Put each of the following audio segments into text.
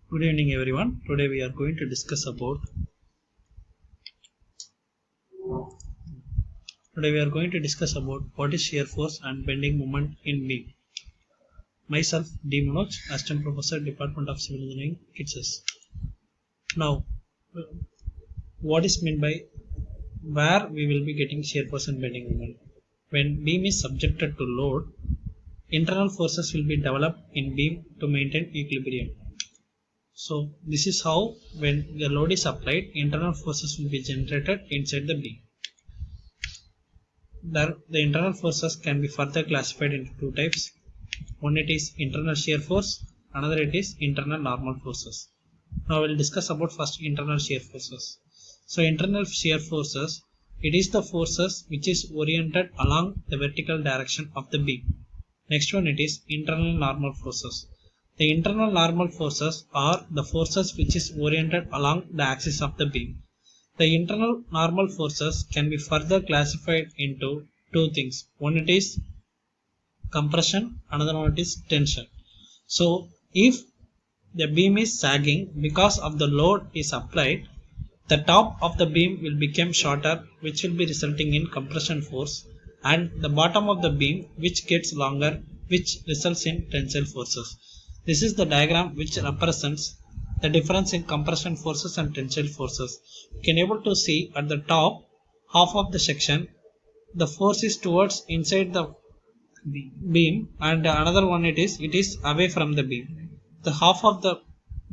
Good evening everyone. Today we are going to discuss about what is shear force and bending moment in beam. Myself D. Manoj, Assistant Professor, Department of Civil Engineering, KITSES. Now, what is meant by where we will be getting shear force and bending moment? When beam is subjected to load, internal forces will be developed in beam to maintain equilibrium. So this is how when the load is applied, internal forces will be generated inside the beam. The internal forces can be further classified into two types. One it is internal shear force, another it is internal normal forces. Now we will discuss about first internal shear forces. So internal shear forces, it is the forces which is oriented along the vertical direction of the beam. Next one it is internal normal forces. The internal normal forces are the forces which is oriented along the axis of the beam. The internal normal forces can be further classified into two things. One it is compression, another one it is tension. So if the beam is sagging because of the load is applied, the top of the beam will become shorter, which will be resulting in compression force, and the bottom of the beam which gets longer, which results in tensile forces. This is the diagram which represents the difference in compression forces and tensile forces. You can able to see at the top half of the section the force is towards inside the beam, and another one it is away from the beam. The half of the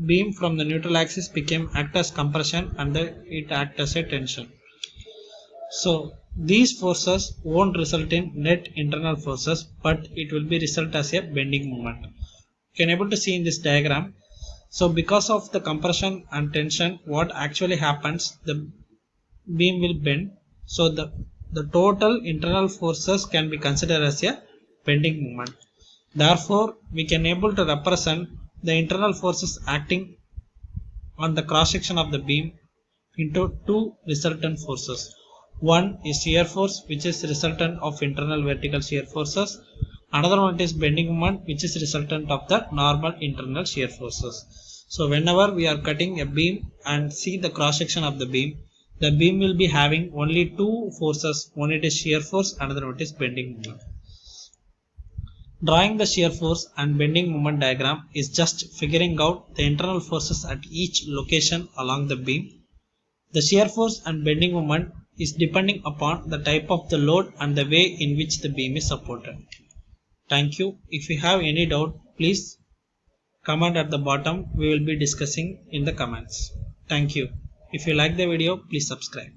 beam from the neutral axis became act as compression and it act as a tension. So these forces won't result in net internal forces, but it will be result as a bending moment. You can able to see in this diagram. So because of the compression and tension, what actually happens, the beam will bend. So the total internal forces can be considered as a bending moment. Therefore, we can able to represent the internal forces acting on the cross section of the beam into two resultant forces. One is shear force, which is resultant of internal vertical shear forces. Another one is bending moment, which is resultant of the normal internal shear forces. So whenever we are cutting a beam and see the cross section of the beam will be having only two forces. One it is shear force, another one is bending moment. Drawing the shear force and bending moment diagram is just figuring out the internal forces at each location along the beam. The shear force and bending moment is depending upon the type of the load and the way in which the beam is supported. Thank you. If you have any doubt, please comment at the bottom. We will be discussing in the comments. Thank you. If you like the video, please subscribe.